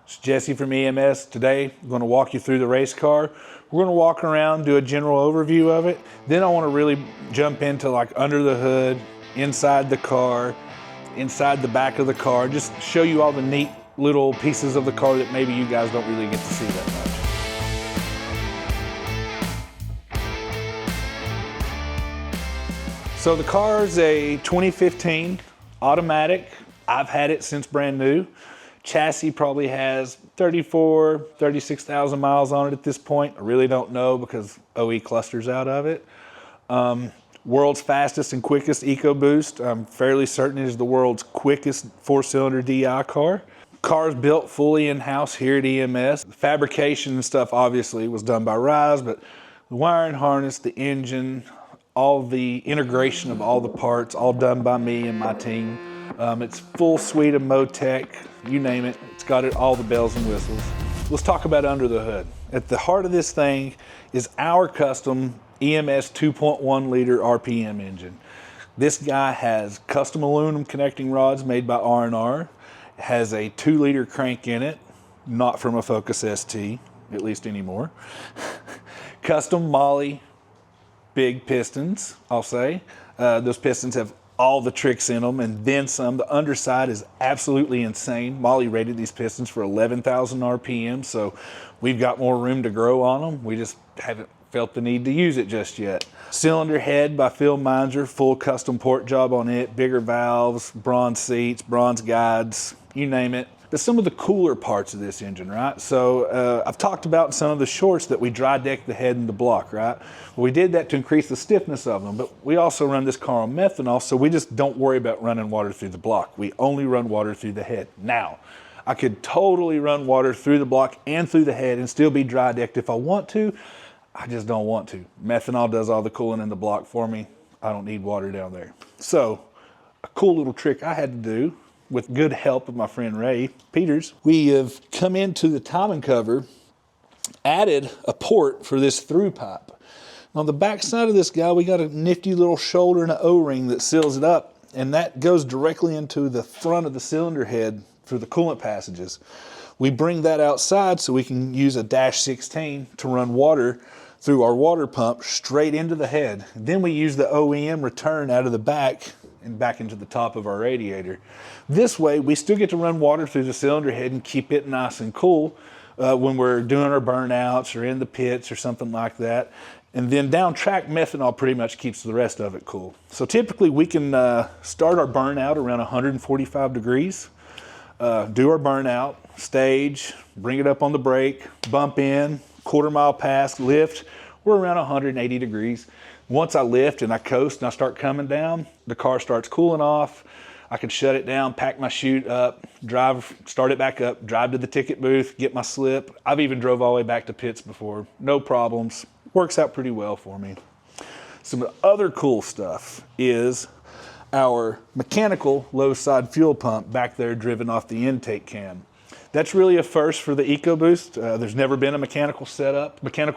It's Jesse from EMS. Today, I'm going to walk you through the race car. We're going to walk around, do a general overview of it. Then I want to really jump into like under the hood, inside the car, inside the back of the car, just show you all the neat little pieces of the car that maybe you guys don't really get to see that much. So the car is a 2015 automatic. I've had it since brand new. Chassis probably has 36,000 miles on it at this point. I really don't know because OE clusters out of it. World's fastest and quickest EcoBoost. I'm fairly certain it is the world's quickest 4-cylinder DI car. Car's built fully in-house here at EMS. The fabrication and stuff obviously was done by Rise, but the wiring harness, the engine, all the integration of all the parts, all done by me and my team. It's full suite of Motec, you name it. It's got all the bells and whistles. Let's talk about under the hood. At the heart of this thing is our custom EMS 2.1 liter RPM engine. This guy has custom aluminum connecting rods made by R&R. It has a 2-liter crank in it, not from a Focus ST, at least anymore. Custom Molly big pistons, I'll say. Those pistons have all the tricks in them and then some. The underside is absolutely insane. Molly rated these pistons for 11,000 RPM, so we've got more room to grow on them. We just haven't felt the need to use it just yet. Cylinder head by Phil Meinzer, full custom port job on it, bigger valves, bronze seats, bronze guides, you name it. But some of the cooler parts of this engine, right? So I've talked about in some of the shorts that we dry deck the head and the block, right? Well, we did that to increase the stiffness of them, but we also run this car on methanol, so we just don't worry about running water through the block. We only run water through the head. Now, I could totally run water through the block and through the head and still be dry decked if I want to. I just don't want to. Methanol does all the cooling in the block for me. I don't need water down there. So, a cool little trick I had to do, with good help of my friend Ray Peters, we have come into the timing cover, added a port for this through pipe. On the back side of this guy, we got a nifty little shoulder and an O-ring that seals it up, and that goes directly into the front of the cylinder head for the coolant passages. We bring that outside so we can use a -16 to run water through our water pump straight into the head. Then we use the OEM return out of the back and back into the top of our radiator. This way, we still get to run water through the cylinder head and keep it nice and cool when we're doing our burnouts or in the pits or something like that. And then down track, methanol pretty much keeps the rest of it cool. So typically we can start our burnout around 145 degrees, do our burnout, stage, bring it up on the brake, bump in, quarter-mile pass, lift, we're around 180 degrees. Once I lift and I coast and I start coming down, the car starts cooling off. I can shut it down, pack my chute up, drive, start it back up, drive to the ticket booth, get my slip. I've even drove all the way back to pits before. No problems. Works out pretty well for me. Some other cool stuff is our mechanical low side fuel pump back there driven off the intake cam. That's really a first for the EcoBoost. There's never been a mechanical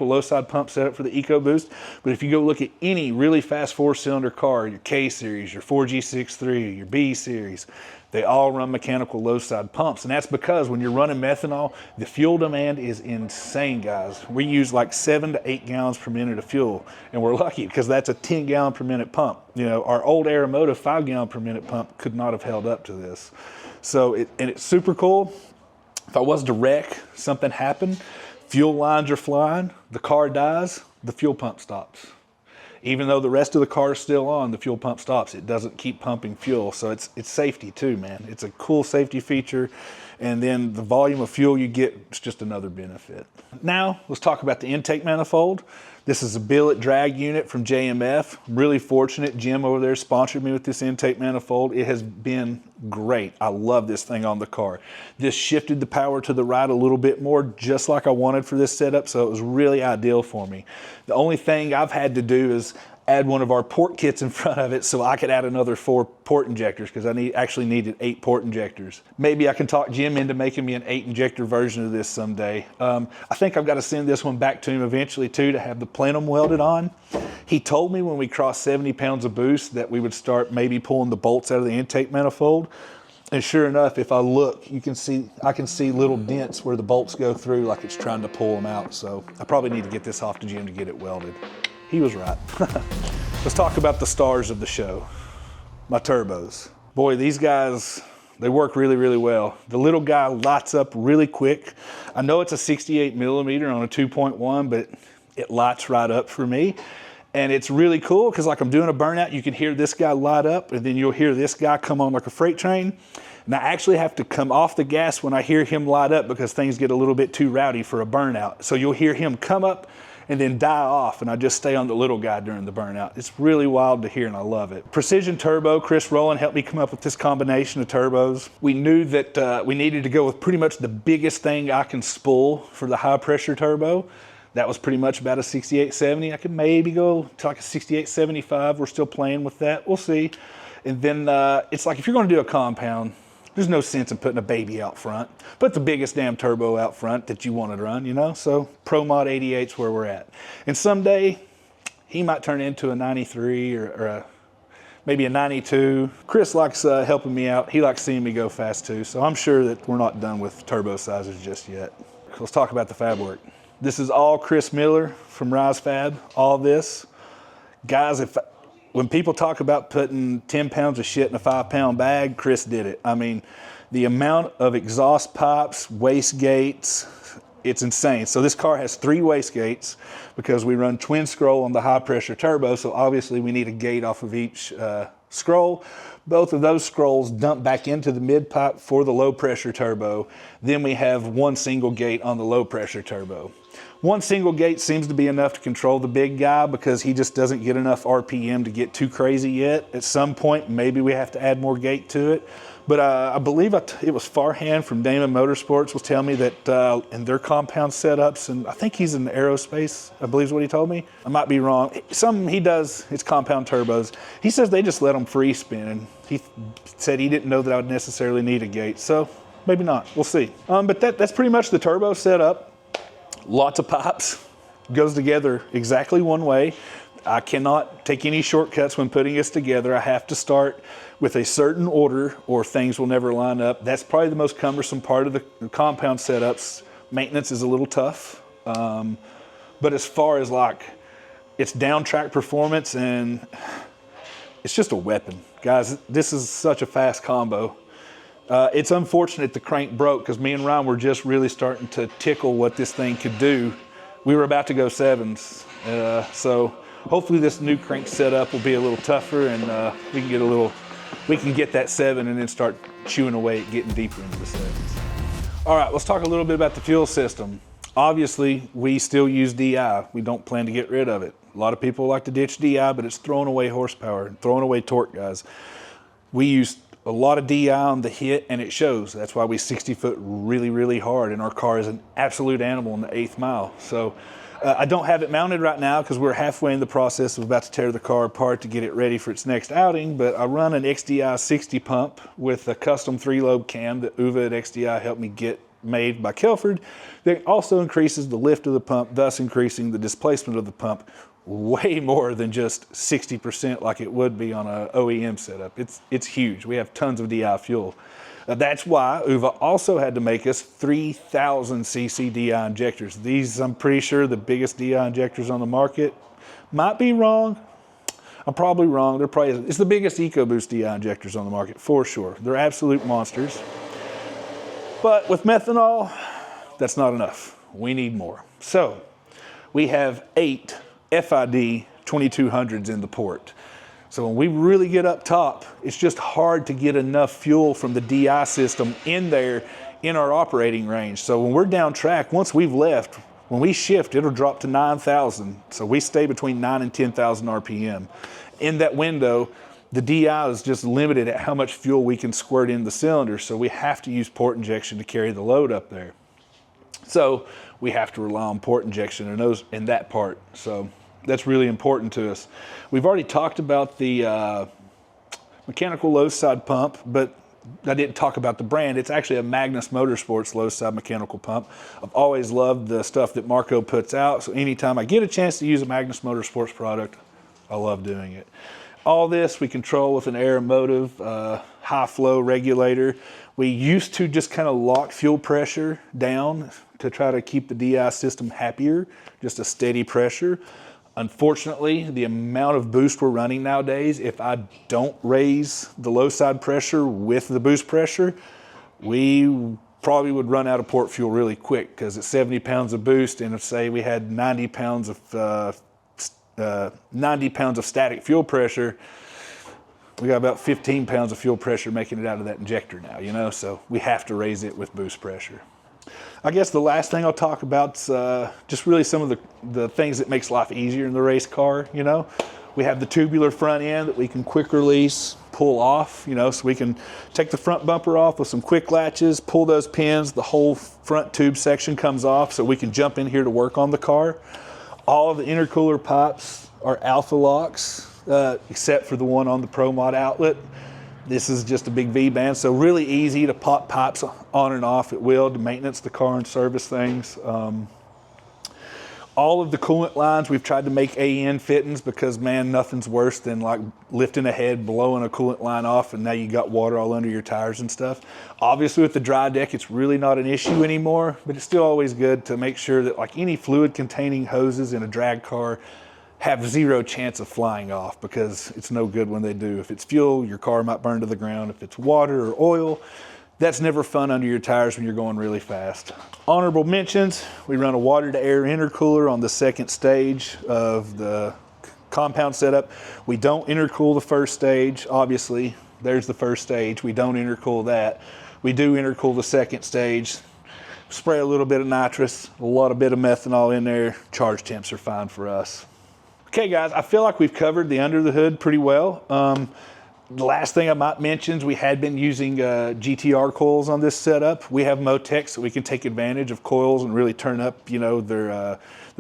low side pump setup for the EcoBoost. But if you go look at any really fast 4-cylinder car, your K series, your 4G63, your B series, they all run mechanical low side pumps. And that's because when you're running methanol, the fuel demand is insane, guys. We use like 7 to 8 gallons per minute of fuel. And we're lucky because that's a 10 gallon per minute pump. You know, our old Aeromotive 5 gallon per minute pump could not have held up to this. So, it's super cool. If I was to wreck, something happened, fuel lines are flying, the car dies, the fuel pump stops. Even though the rest of the car is still on, the fuel pump stops. It doesn't keep pumping fuel, so it's safety too, man. It's a cool safety feature, and then the volume of fuel you get is just another benefit. Now, let's talk about the intake manifold. This is a billet drag unit from JMF. I'm really fortunate. Jim over there sponsored me with this intake manifold. It has been great. I love this thing on the car. This shifted the power to the right a little bit more, just like I wanted for this setup, so it was really ideal for me. The only thing I've had to do is add one of our port kits in front of it so I could add another 4 port injectors because I actually needed 8 port injectors. Maybe I can talk Jim into making me an 8 injector version of this someday. I think I've got to send this one back to him eventually too to have the plenum welded on. He told me when we crossed 70 pounds of boost that we would start maybe pulling the bolts out of the intake manifold. And sure enough, if I look, I can see little dents where the bolts go through like it's trying to pull them out. So I probably need to get this off the gym to get it welded. He was right. Let's talk about the stars of the show, my turbos. Boy, these guys, they work really, really well. The little guy lights up really quick. I know it's a 68 millimeter on a 2.1, but it lights right up for me. And it's really cool because like I'm doing a burnout, you can hear this guy light up and then you'll hear this guy come on like a freight train. And I actually have to come off the gas when I hear him light up because things get a little bit too rowdy for a burnout. So you'll hear him come up and then die off, and I just stay on the little guy during the burnout. It's really wild to hear and I love it. Precision Turbo, Chris Rowland helped me come up with this combination of turbos. We knew that we needed to go with pretty much the biggest thing I can spool for the high pressure turbo. That was pretty much about a 6870. I could maybe go to like a 6875. We're still playing with that. We'll see. And then it's like if you're going to do a compound, there's no sense in putting a baby out front. Put the biggest damn turbo out front that you want to run, you know? So Pro Mod 88's where we're at. And someday he might turn into a 93 or maybe a 92. Chris likes helping me out. He likes seeing me go fast too. So I'm sure that we're not done with turbo sizes just yet. Let's talk about the fab work. This is all Chris Miller from Rise Fab, all this. Guys, when people talk about putting 10 pounds of shit in a 5-pound bag, Chris did it. I mean, the amount of exhaust pipes, wastegates, it's insane. So this car has 3 wastegates because we run twin scroll on the high pressure turbo. So obviously we need a gate off of each scroll. Both of those scrolls dump back into the mid pipe for the low pressure turbo. Then we have 1 single gate on the low pressure turbo. 1 single gate seems to be enough to control the big guy because he just doesn't get enough RPM to get too crazy yet. At some point, maybe we have to add more gate to it. But I believe it was Farhan from Damon Motorsports was telling me that in their compound setups, and I think he's in aerospace, I believe is what he told me. I might be wrong. Something he does, it's compound turbos. He says they just let them free spin, and he said he didn't know that I would necessarily need a gate. So maybe not, we'll see. But that's pretty much the turbo setup. Lots of pipes, goes together exactly one way. I cannot take any shortcuts when putting this together. I have to start with a certain order or things will never line up. That's probably the most cumbersome part of the compound setups. Maintenance is a little tough. But as far as like, it's down track performance and it's just a weapon. Guys, this is such a fast combo. It's unfortunate the crank broke because me and Ryan were just really starting to tickle what this thing could do. We were about to go 7s. So hopefully this new crank setup will be a little tougher and we can get that 7 and then start chewing away at getting deeper into the 7s. All right, let's talk a little bit about the fuel system. Obviously, we still use DI. We don't plan to get rid of it. A lot of people like to ditch DI, but it's throwing away horsepower and throwing away torque, guys. We use a lot of DI on the hit and it shows. That's why we 60 foot really, really hard and our car is an absolute animal in the 8th mile. So I don't have it mounted right now because we're halfway in the process of about to tear the car apart to get it ready for its next outing, but I run an XDI 60 pump with a custom 3-lobe cam that Uva at XDI helped me get made by Kelford that also increases the lift of the pump, thus increasing the displacement of the pump way more than just 60% like it would be on an OEM setup. It's huge. We have tons of DI fuel. That's why Uva also had to make us 3,000 cc DI injectors. These, I'm pretty sure, the biggest DI injectors on the market. Might be wrong. I'm probably wrong. It's the biggest EcoBoost DI injectors on the market for sure. They're absolute monsters. But with methanol, that's not enough. We need more. So we have 8 FID 2200s in the port. So when we really get up top, it's just hard to get enough fuel from the DI system in there in our operating range. So when we're down track, once we've left, when we shift, it'll drop to 9,000. So we stay between 9 and 10,000 RPM. In that window, the DI is just limited at how much fuel we can squirt in the cylinder. So we have to use port injection to carry the load up there. So we have to rely on port injection in that part. So that's really important to us. We've already talked about the mechanical low side pump, but I didn't talk about the brand. It's actually a Magnus Motorsports low side mechanical pump. I've always loved the stuff that Marco puts out. So anytime I get a chance to use a Magnus Motorsports product, I love doing it. All this we control with an aeromotive high flow regulator. We used to just kind of lock fuel pressure down to try to keep the DI system happier, just a steady pressure. Unfortunately, the amount of boost we're running nowadays, if I don't raise the low side pressure with the boost pressure, we probably would run out of port fuel really quick, because at 70 pounds of boost, and if say we had 90 pounds of static fuel pressure, we got about 15 pounds of fuel pressure making it out of that injector now, you know, so we have to raise it with boost pressure. I guess the last thing I'll talk about is just really some of the things that makes life easier in the race car, you know. We have the tubular front end that we can quick release, pull off, you know, so we can take the front bumper off with some quick latches, pull those pins, the whole front tube section comes off, so we can jump in here to work on the car. All of the intercooler pipes are alpha locks, except for the one on the Pro Mod outlet. This is just a big V-band, so really easy to pop pipes on and off at will to maintenance the car and service things. All of the coolant lines, we've tried to make AN fittings, because man, nothing's worse than like lifting a head, blowing a coolant line off, and now you got water all under your tires and stuff. Obviously with the dry deck, it's really not an issue anymore, but it's still always good to make sure that like any fluid containing hoses in a drag car have zero chance of flying off, because it's no good when they do. If it's fuel, your car might burn to the ground. If it's water or oil, that's never fun under your tires when you're going really fast. Honorable mentions, we run a water to air intercooler on the second stage of the compound setup. We don't intercool the first stage, obviously. There's the first stage, we don't intercool that. We do intercool the second stage. Spray a little bit of nitrous, a lot of bit of methanol in there. Charge temps are fine for us. Okay guys, I feel like we've covered the under the hood pretty well. The last thing I might mention is we had been using GTR coils on this setup. We have Motec, so we can take advantage of coils and really turn up, you know, their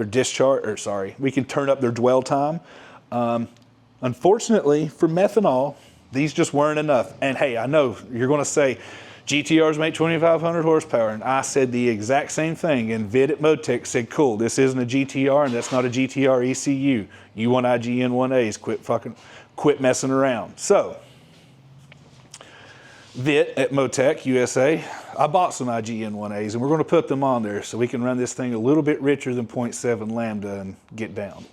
discharge, or sorry, we can turn up their dwell time. Unfortunately for methanol, these just weren't enough. And hey, I know you're gonna say, GTRs make 2,500 horsepower, and I said the exact same thing, and Vid at Motec said, cool, this isn't a GTR, and that's not a GTR ECU. You want IGN-1As, quit messing around. So, Vid at Motec USA, I bought some IGN-1As, and we're gonna put them on there so we can run this thing a little bit richer than 0.7 Lambda and get down.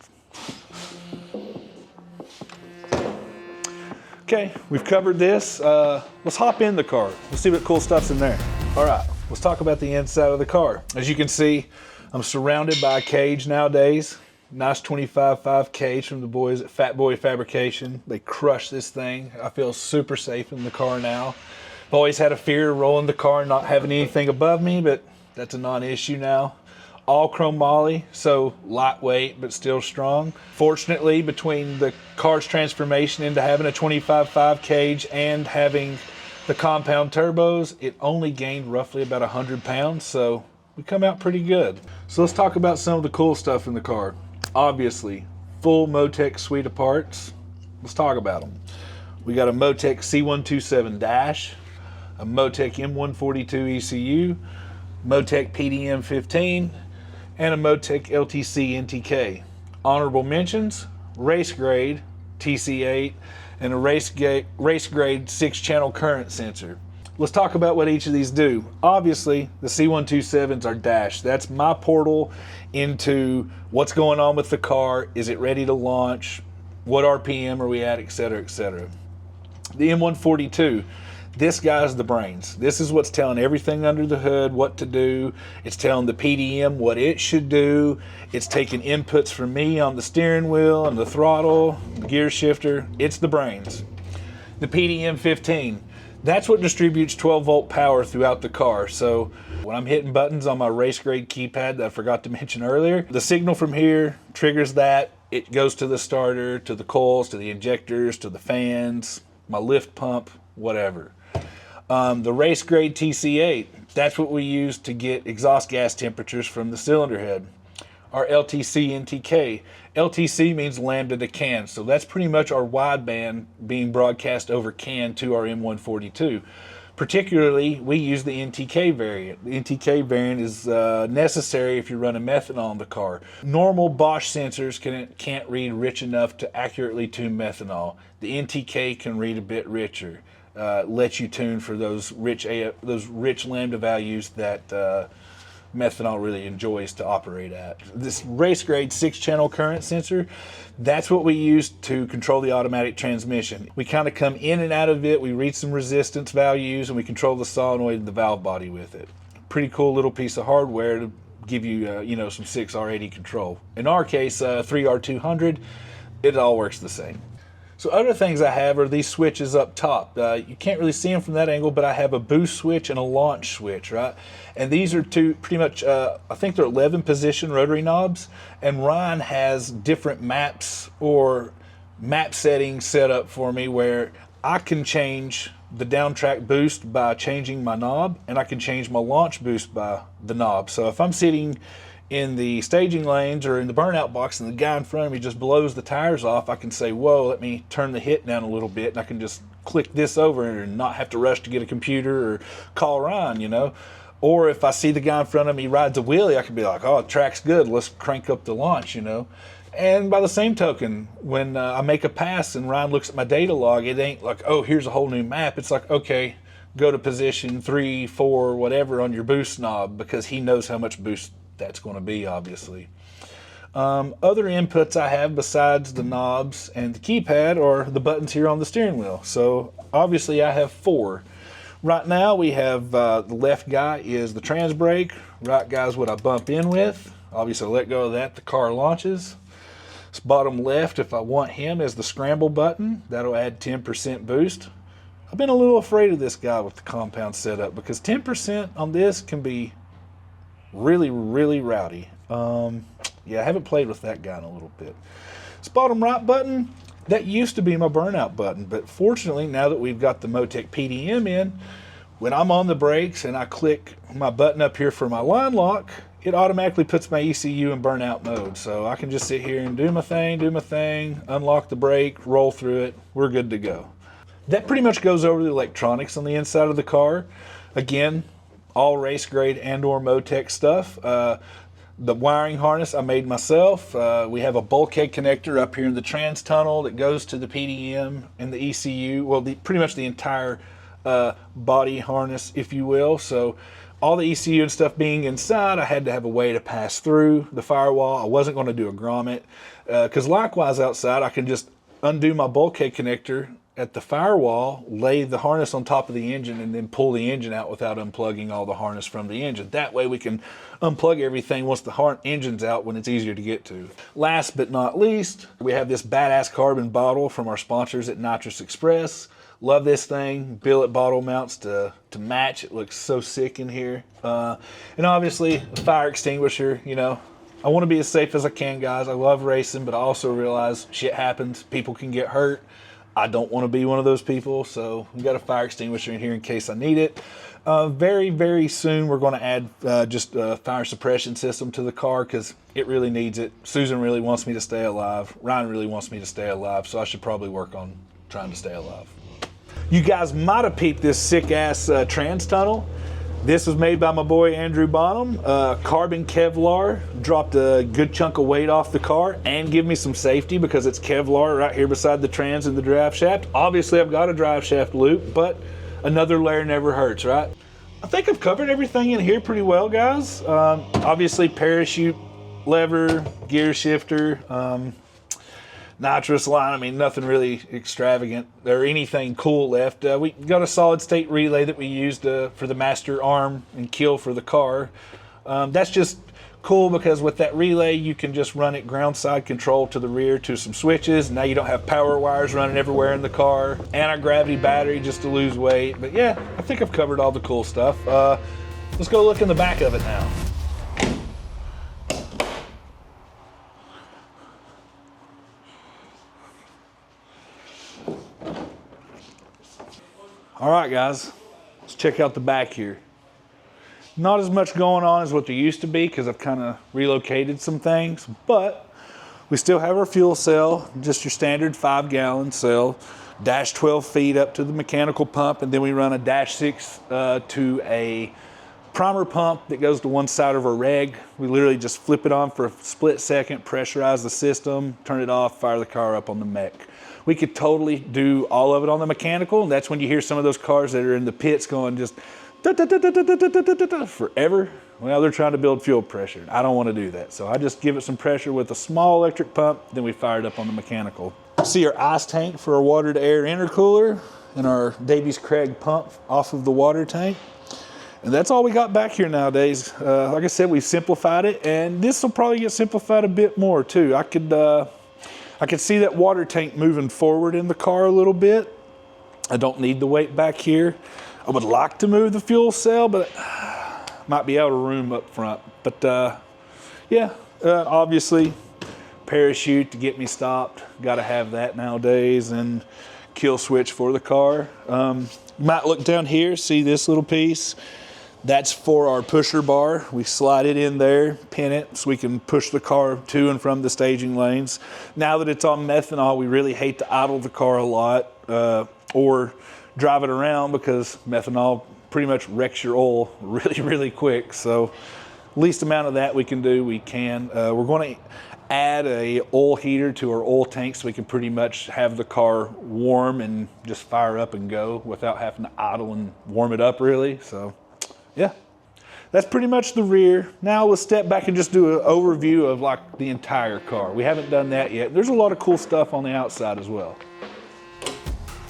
Okay, we've covered this. Let's hop in the car. Let's see what cool stuff's in there. All right, let's talk about the inside of the car. As you can see, I'm surrounded by a cage nowadays. Nice 25.5 cage from the boys at Fat Boy Fabrication. They crush this thing. I feel super safe in the car now. I've always had a fear of rolling the car and not having anything above me, but that's a non-issue now. All chromoly, so lightweight but still strong. Fortunately, between the car's transformation into having a 25.5 cage and having the compound turbos, it only gained roughly about 100 pounds, so we come out pretty good. So let's talk about some of the cool stuff in the car. Obviously, full Motec suite of parts. Let's talk about them. We got a Motec C127 dash, a Motec M142 ECU, Motec PDM 15, and a Motec LTC NTK. Honorable mentions, race grade TC8 and a race grade 6-channel current sensor. Let's talk about what each of these do. Obviously, the C127s are dash. That's my portal into what's going on with the car. Is it ready to launch? What RPM are we at, etc., etc. The M142, this guy's the brains. This is what's telling everything under the hood what to do. It's telling the PDM what it should do. It's taking inputs from me on the steering wheel and the throttle, the gear shifter. It's the brains. The PDM 15, that's what distributes 12-volt power throughout the car. So when I'm hitting buttons on my race grade keypad that I forgot to mention earlier, the signal from here triggers that. It goes to the starter, to the coils, to the injectors, to the fans, my lift pump, whatever. The race grade TC8, that's what we use to get exhaust gas temperatures from the cylinder head. Our LTC NTK. LTC means lambda to CAN, so that's pretty much our wideband being broadcast over CAN to our M142. Particularly, we use the NTK variant. The NTK variant is necessary if you're running methanol in the car. Normal Bosch sensors can't read rich enough to accurately tune methanol. The NTK can read a bit richer. Lets you tune for those rich lambda values that methanol really enjoys to operate at. This race grade 6-channel current sensor, that's what we use to control the automatic transmission. We kind of come in and out of it, we read some resistance values, and we control the solenoid and the valve body with it. Pretty cool little piece of hardware to give you, you know, some 6R80 control. In our case, 3R200, it all works the same. So other things I have are these switches up top. You can't really see them from that angle, but I have a boost switch and a launch switch, right? And these are two pretty much, I think they're 11 position rotary knobs. And Ryan has different maps or map settings set up for me where I can change the down track boost by changing my knob, and I can change my launch boost by the knob. So if I'm sitting in the staging lanes or in the burnout box and the guy in front of me just blows the tires off, I can say, whoa, let me turn the hit down a little bit, and I can just click this over and not have to rush to get a computer or call Ryan, you know. Or if I see the guy in front of me rides a wheelie, I can be like, oh, the track's good, let's crank up the launch, you know. And by the same token, when I make a pass and Ryan looks at my data log, it ain't like, oh, here's a whole new map. It's like, okay, go to position 3, 4, whatever on your boost knob, because he knows how much boost that's going to be, obviously. Other inputs I have besides the knobs and the keypad are the buttons here on the steering wheel. So obviously I have 4. Right now we have the left guy is the trans brake, right guy is what I bump in with. Obviously I let go of that, the car launches. This bottom left, if I want him, is the scramble button. That'll add 10% boost. I've been a little afraid of this guy with the compound setup because 10% on this can be really, really rowdy. Yeah, I haven't played with that guy in a little bit. This bottom right button, that used to be my burnout button, but fortunately, now that we've got the Motec PDM in, when I'm on the brakes and I click my button up here for my line lock, it automatically puts my ECU in burnout mode. So I can just sit here and do my thing, unlock the brake, roll through it, we're good to go. That pretty much goes over the electronics on the inside of the car. Again, all race grade and or Motec stuff. The wiring harness I made myself. We have a bulkhead connector up here in the trans tunnel that goes to the PDM and the ECU. Well, pretty much the entire body harness, if you will. So all the ECU and stuff being inside, I had to have a way to pass through the firewall. I wasn't going to do a grommet because likewise outside I can just undo my bulkhead connector at the firewall, lay the harness on top of the engine, and then pull the engine out without unplugging all the harness from the engine. That way we can unplug everything once the engine's out when it's easier to get to. Last but not least, we have this badass carbon bottle from our sponsors at Nitrous Express. Love this thing. Billet bottle mounts to match. It looks so sick in here. And obviously a fire extinguisher, you know. I want to be as safe as I can, guys. I love racing, but I also realize shit happens. People can get hurt. I don't want to be one of those people, so we've got a fire extinguisher in here in case I need it. Very, very soon we're going to add just a fire suppression system to the car because it really needs it. Susan really wants me to stay alive. Ryan really wants me to stay alive, so I should probably work on trying to stay alive. You guys might have peeped this sick-ass trans tunnel. This was made by my boy Andrew Bonham. Carbon Kevlar, dropped a good chunk of weight off the car and give me some safety because it's Kevlar right here beside the trans and the drive shaft. Obviously I've got a drive shaft loop, but another layer never hurts, right? I think I've covered everything in here pretty well, guys. Obviously parachute lever, gear shifter, nitrous line. I mean, nothing really extravagant or anything cool left. We got a solid state relay that we used for the master arm and keel for the car. That's just cool because with that relay you can just run it ground side control to the rear to some switches. Now you don't have power wires running everywhere in the car. Anti-gravity battery just to lose weight. But yeah, I think I've covered all the cool stuff. Let's go look in the back of it now. All right, guys, let's check out the back here. Not as much going on as what there used to be because I've kind of relocated some things, but we still have our fuel cell, just your standard 5-gallon cell. dash 12 feet up to the mechanical pump, and then we run a dash 6 to a primer pump that goes to one side of our reg. We literally just flip it on for a split second, pressurize the system, turn it off, fire the car up on the mech. We could totally do all of it on the mechanical, and that's when you hear some of those cars that are in the pits going just forever. Well, they're trying to build fuel pressure. I don't want to do that, so I just give it some pressure with a small electric pump, then we fire it up on the mechanical. See our ice tank for our water to air intercooler and our Davies Craig pump off of the water tank. And that's all we got back here nowadays. Like I said, we've simplified it, and this will probably get simplified a bit more too. I could see that water tank moving forward in the car a little bit. I don't need the weight back here. I would like to move the fuel cell, but might be out of room up front. But yeah, obviously parachute to get me stopped. Got to have that nowadays, and kill switch for the car. You might look down here, see this little piece. That's for our pusher bar. We slide it in there, pin it, so we can push the car to and from the staging lanes. Now that it's on methanol, we really hate to idle the car a lot or drive it around, because methanol pretty much wrecks your oil really, really quick. So least amount of that we can do, we can. We're going to add a oil heater to our oil tank so we can pretty much have the car warm and just fire up and go without having to idle and warm it up really. So yeah, that's pretty much the rear. Now let's step back and just do an overview of like the entire car. We haven't done that yet. There's a lot of cool stuff on the outside as well.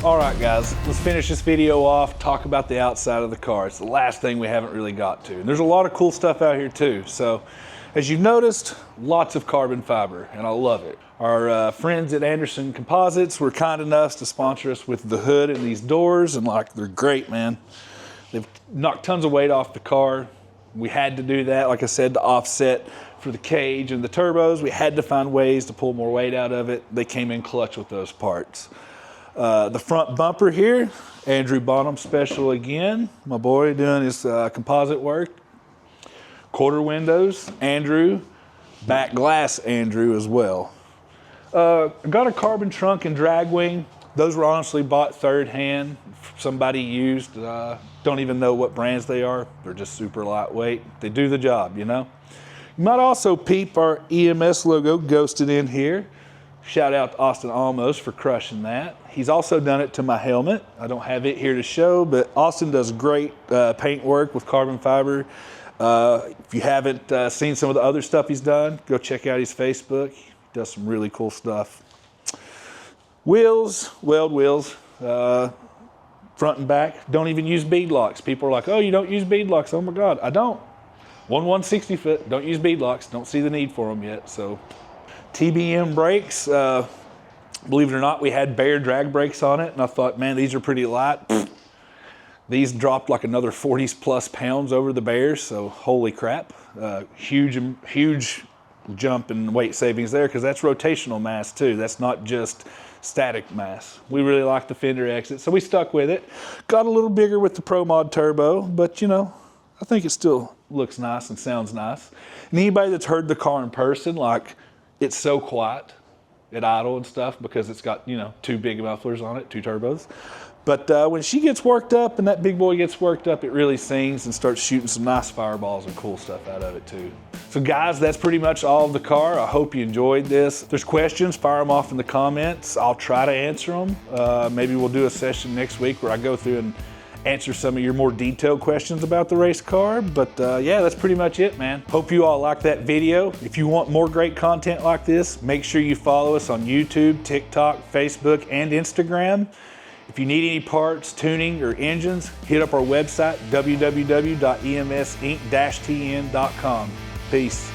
All right, guys, let's finish this video off, talk about the outside of the car. It's the last thing we haven't really got to. And there's a lot of cool stuff out here too. So as you've noticed, lots of carbon fiber, and I love it. Our friends at Anderson Composites were kind enough to sponsor us with the hood and these doors, and like, they're great, man. They've knocked tons of weight off the car. We had to do that, like I said, to offset for the cage and the turbos. We had to find ways to pull more weight out of it. They came in clutch with those parts. The front bumper here, Andrew Bonham special again. My boy doing his composite work. Quarter windows, Andrew. Back glass, Andrew as well. Got a carbon trunk and drag wing. Those were honestly bought third hand. Somebody used, don't even know what brands they are. They're just super lightweight. They do the job, you know. You might also peep our EMS logo ghosted in here. Shout out to Austin Almos for crushing that. He's also done it to my helmet. I don't have it here to show, but Austin does great paint work with carbon fiber. If you haven't seen some of the other stuff he's done, go check out his Facebook. He does some really cool stuff. Wheels, weld wheels, front and back. Don't even use bead locks. People are like, oh, you don't use bead locks. Oh my God, I don't. 1/160 foot, don't use bead locks. Don't see the need for them yet, so. TBM brakes, believe it or not, we had Bear drag brakes on it, and I thought, man, these are pretty light. These dropped like another 40+ pounds over the Bears, so holy crap. Huge jump in weight savings there, because that's rotational mass too. That's not just static mass. We really like the fender exit, so we stuck with it. Got a little bigger with the Pro Mod Turbo, but you know, I think it still looks nice and sounds nice. And anybody that's heard the car in person, like, it's so quiet at idle and stuff because it's got, you know, 2 big mufflers on it, 2 turbos. But when she gets worked up and that big boy gets worked up, it really sings and starts shooting some nice fireballs and cool stuff out of it too. So guys, that's pretty much all of the car. I hope you enjoyed this. If there's questions, fire them off in the comments. I'll try to answer them. Maybe we'll do a session next week where I go through and answer some of your more detailed questions about the race car. But yeah, that's pretty much it, man. Hope you all liked that video. If you want more great content like this, make sure you follow us on YouTube, TikTok, Facebook, and Instagram. If you need any parts, tuning, or engines, hit up our website, www.emsinc-tn.com. Peace.